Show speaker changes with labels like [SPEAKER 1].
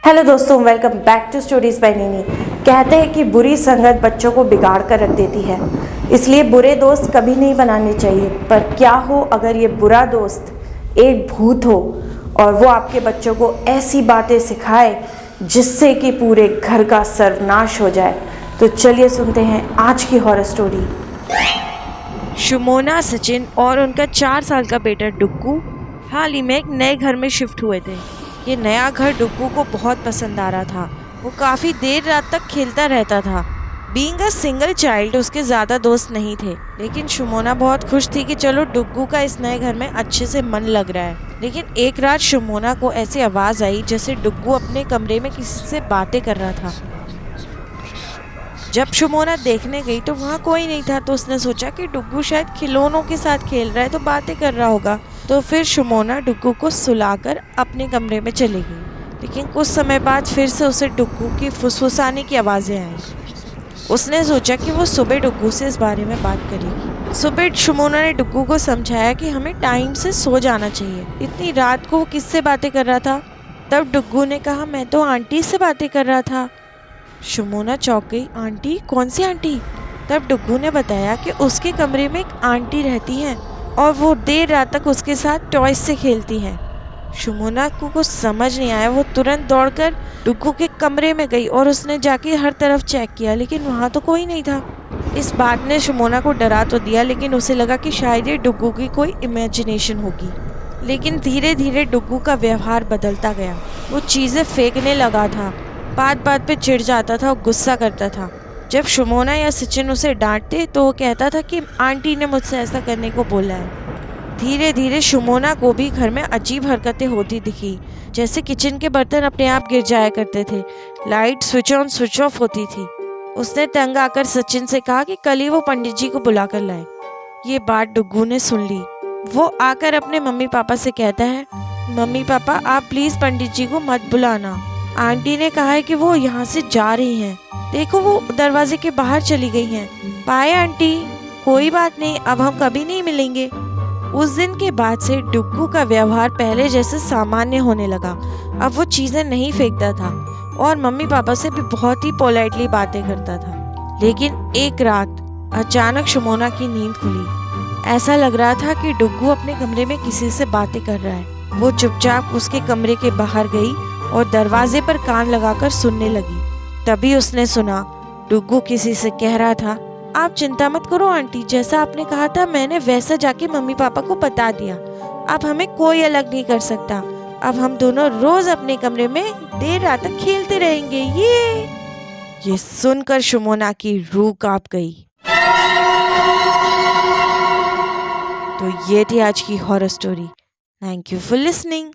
[SPEAKER 1] Hello दोस्तों, welcome back to stories by Nini. कहते हैं कि बुरी संगत बच्चों को बिगाड़ कर रख देती है, इसलिए बुरे दोस्त कभी नहीं बनाने चाहिए। पर क्या हो अगर ये बुरा दोस्त एक भूत हो और वो आपके बच्चों को ऐसी बातें सिखाए जिससे कि पूरे घर का सर्वनाश हो जाए। तो चलिए सुनते हैं आज की हॉरर स्टोरी।
[SPEAKER 2] शुमोना, सचिन और उनका 4 साल का बेटा डुग्गू हाल ही में एक नए घर में शिफ्ट हुए थे। ये नया घर डुग्गू को बहुत पसंद आ रहा था। वो काफ़ी देर रात तक खेलता रहता था। बीइंग अ सिंगल चाइल्ड उसके ज़्यादा दोस्त नहीं थे, लेकिन शुमोना बहुत खुश थी कि चलो डुग्गू का इस नए घर में अच्छे से मन लग रहा है। लेकिन एक रात शुमोना को ऐसी आवाज़ आई जैसे डुग्गू अपने कमरे में किसी से बातें कर रहा था। जब शुमोना देखने गई तो वहाँ कोई नहीं था, तो उसने सोचा कि डुग्गू शायद खिलौनों के साथ खेल रहा है तो बातें कर रहा होगा। तो फिर शुमोना डुग्गू को सुलाकर अपने कमरे में चली गई। लेकिन कुछ समय बाद फिर से उसे डुग्गू की फुसफुसाने की आवाज़ें आई। उसने सोचा कि वो सुबह डुग्गू से इस बारे में बात करेगी। सुबह शुमोना ने डुग्गू को समझाया कि हमें टाइम से सो जाना चाहिए। इतनी रात को वो किससे बातें कर रहा था? तब डुग्गू ने कहा, मैं तो आंटी से बातें कर रहा था। शुमोना चौंक गई। आंटी? कौन सी आंटी? तब डुग्गू ने बताया कि उसके कमरे में एक आंटी रहती हैं और वो देर रात तक उसके साथ टॉयज से खेलती हैं। शुमोना को कुछ समझ नहीं आया। वो तुरंत दौड़कर डुग्गू के कमरे में गई और उसने जाके हर तरफ चेक किया, लेकिन वहाँ तो कोई नहीं था। इस बात ने शुमोना को डरा तो दिया, लेकिन उसे लगा कि शायद ये डुग्गू की कोई इमेजिनेशन होगी। लेकिन धीरे धीरे डुग्गू का व्यवहार बदलता गया। वो चीज़ें फेंकने लगा था, बात बात पे चिढ़ जाता था और गुस्सा करता था। जब शुमोना या सचिन उसे डांटते तो वो कहता था कि आंटी ने मुझसे ऐसा करने को बोला है। धीरे धीरे शुमोना को भी घर में अजीब हरकतें होती दिखी, जैसे किचन के बर्तन अपने आप गिर जाया करते थे, light switch on switch off होती थी। उसने तंग आकर सचिन से कहा कि कल ही वो पंडित जी को बुला कर लाए। ये बात डुग्गू ने सुन ली। वो आकर अपने मम्मी पापा से कहता है, मम्मी पापा आप प्लीज़ पंडित जी को मत बुलाना। आंटी ने कहा है कि वो यहाँ से जा रही हैं। देखो वो दरवाजे के बाहर चली गई हैं। Bye aunty. कोई बात नहीं, अब हम कभी नहीं मिलेंगे। उस दिन के बाद से डुग्गू का व्यवहार पहले जैसे सामान्य होने लगा। अब वो चीज़ें नहीं फेंकता था और मम्मी पापा से भी बहुत ही पोलाइटली बातें करता था। लेकिन एक रात अचानक शुमोना की नींद खुली। ऐसा लग रहा था कि डुग्गू अपने कमरे में किसी से बातें कर रहा है। वो चुपचाप उसके कमरे के बाहर गई और दरवाजे पर कान लगाकर सुनने लगी। तभी उसने सुना डुग्गू किसी से कह रहा था, आप चिंता मत करो आंटी, जैसा आपने कहा था मैंने वैसा जाके मम्मी पापा को बता दिया। अब हमें कोई अलग नहीं कर सकता। अब हम दोनों रोज अपने कमरे में देर रात तक खेलते रहेंगे। ये सुनकर शुमोना की रूह कांप गई। तो ये थी आज की horror story. Thank you for listening.